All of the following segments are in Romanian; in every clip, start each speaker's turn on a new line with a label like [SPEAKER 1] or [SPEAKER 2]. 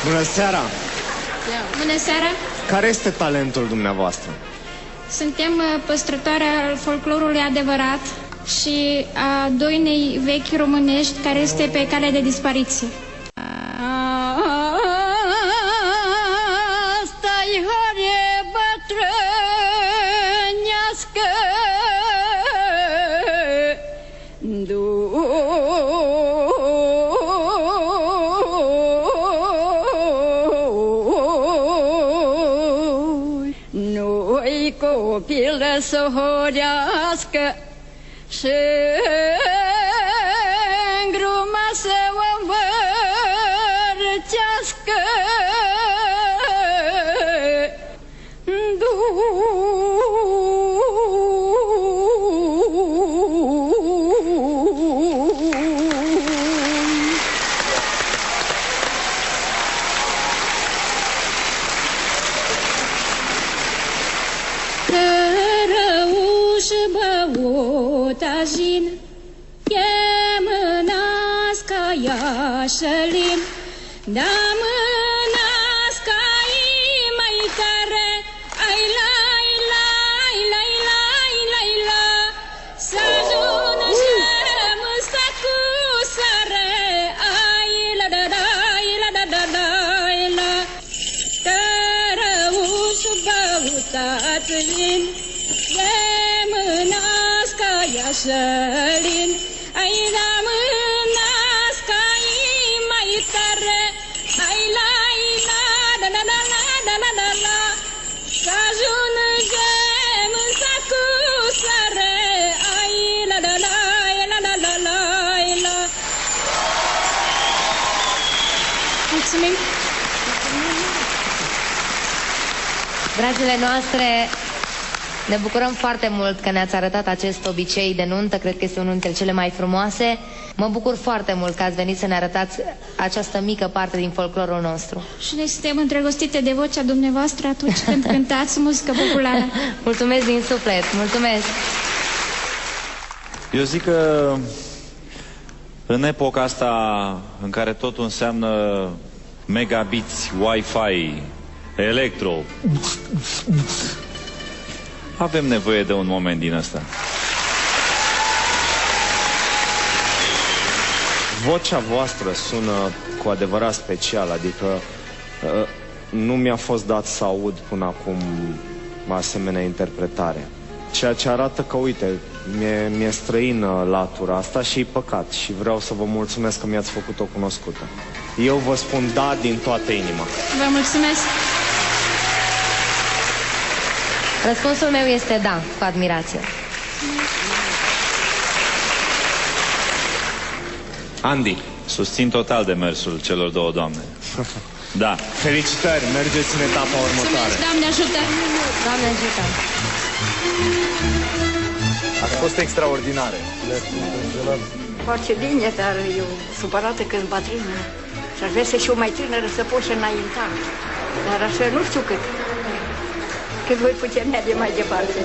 [SPEAKER 1] Bună seara!
[SPEAKER 2] Bună seara!
[SPEAKER 1] Care este talentul dumneavoastră?
[SPEAKER 2] Suntem păstrătoare al folclorului adevărat și a doinei vechi românești care este pe cale de dispariție.
[SPEAKER 3] Stai, hare bătrânească, nu-i copilă să horească și îngruma să o învârtească.
[SPEAKER 2] Tajin, e mânească iașălim, da mânească mai tare, ai lai lai lai lai lai la, să ajună și cu sare, ai la da da la da da da la, tărăușu băutațin, e mânească iașălin, ai la mânească mai tare, ai la la da da da la da la da la, să ajungem în sacu sare, ai la da la la la la la la. Mulțumim!
[SPEAKER 4] Dragile noastre, ne bucurăm foarte mult că ne-ați arătat acest obicei de nuntă, cred că este unul dintre cele mai frumoase. Mă bucur foarte mult că ați venit să ne arătați această mică parte din folclorul nostru.
[SPEAKER 2] Și noi suntem îndrăgostite de vocea dumneavoastră atunci când cântați muzică populară.
[SPEAKER 4] Mulțumesc din suflet, mulțumesc!
[SPEAKER 5] Eu zic că în epoca asta în care totul înseamnă megabiți, Wi-Fi, electro, avem nevoie de un moment din ăsta.
[SPEAKER 1] Vocea voastră sună cu adevărat special, adică nu mi-a fost dat să aud până acum asemenea interpretare. Ceea ce arată că, uite, mi-e străină latura asta și e păcat și vreau să vă mulțumesc că mi-ați făcut-o cunoscută. Eu vă spun da din toată inima.
[SPEAKER 2] Vă mulțumesc!
[SPEAKER 4] Răspunsul meu este da, cu admirație.
[SPEAKER 1] Andy.
[SPEAKER 5] Susțin total demersul celor două doamne. Da.
[SPEAKER 1] Felicitări, mergeți în etapa următoare.
[SPEAKER 2] Mulțumesc, Doamne ajută!
[SPEAKER 4] Doamne ajută!
[SPEAKER 6] Ați fost extraordinare.
[SPEAKER 3] Foarte bine, dar eu supărată că sunt bătrână și aș vrea să fiu mai tânără să pot și înainta. Dar așa nu știu cât voi putea merge mai departe.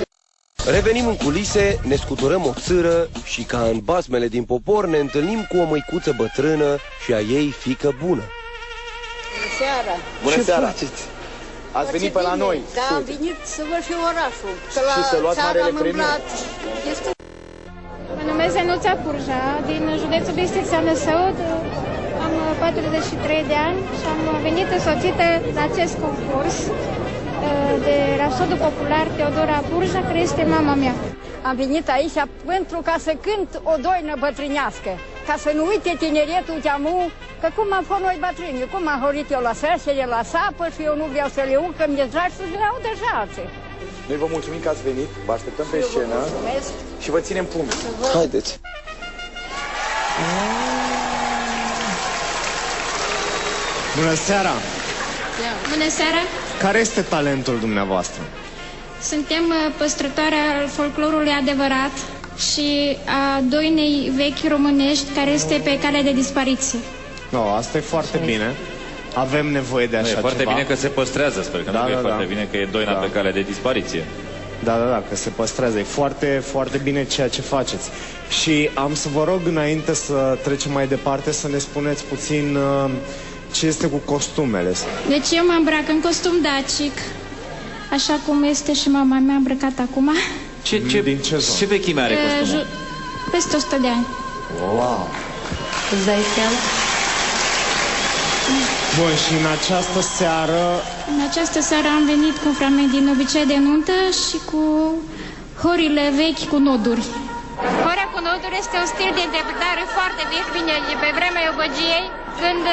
[SPEAKER 7] Revenim în culise, ne scuturăm o țâră și ca în basmele din popor ne întâlnim cu o măicuță bătrână și a ei fiică bună.
[SPEAKER 3] Bună seara!
[SPEAKER 6] Bună seara!
[SPEAKER 7] Faceți?
[SPEAKER 6] Ați venit pe la noi.
[SPEAKER 3] Da, am venit să văd și orașul. Că
[SPEAKER 6] Și să luați marele premiu.
[SPEAKER 2] Mă numesc Zenuța Purja, din județul Bistrița Năsăud. Am 43 de ani și am venit însoțită la acest concurs de Rapsodul Popular Teodora Purja, care este mama mea.
[SPEAKER 3] Am venit aici pentru ca să cânt o doină bătrânească, ca să nu uite tineretul de-amu, că cum am fost noi bătrâni, cum am horit eu la sărsele, la sapă și eu nu vreau să le urc, că mi-e dragi să le aud deja alții.
[SPEAKER 6] Noi vă mulțumim că ați venit, vă așteptăm pe scenă și vă ținem pumni.
[SPEAKER 7] Haideți!
[SPEAKER 1] Bună seara!
[SPEAKER 2] Bună seara!
[SPEAKER 1] Care este talentul dumneavoastră?
[SPEAKER 2] Suntem păstrătoare al folclorului adevărat și a doinei vechi românești care este pe cale de dispariție.
[SPEAKER 1] No, asta e foarte bine. Avem nevoie de așa ceva.
[SPEAKER 5] E foarte bine că se păstrează, sper că nu e foarte bine că e doina pe cale de dispariție.
[SPEAKER 1] Da, că se păstrează. E foarte, foarte bine ceea ce faceți. Și am să vă rog, înainte să trecem mai departe, să ne spuneți puțin ce este cu costumele?
[SPEAKER 2] Deci eu mă îmbrac în costum dacic, așa cum este și mama mea îmbrăcat acum.
[SPEAKER 5] Ce vechime are costumul?
[SPEAKER 2] Peste 100 de ani.
[SPEAKER 1] Wow!
[SPEAKER 4] Îți dai seama?
[SPEAKER 1] Bun, și în această seară...
[SPEAKER 2] În această seară am venit cu un fragment din Obicei de nuntă și cu horile vechi cu noduri. Horea cu noduri este un stil de interpretare foarte vechi, vine pe vremea iobăgiei, când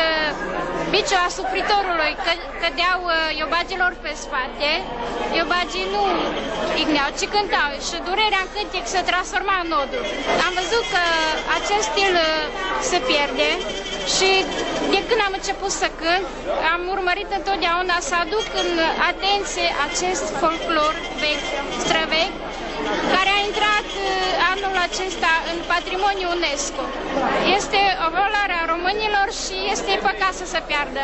[SPEAKER 2] biciul asupritorului cădeau iobagilor pe spate, iobagii nu igneau, ci cântau și durerea în cântec se transforma în noduri. Am văzut că acest stil se pierde și de când am început să cânt, am urmărit întotdeauna să aduc în atenție acest folclor vechi, străvechi, care a intrat anul acesta în patrimoniul UNESCO. Este o valoare a românilor și este păcat să se piardă.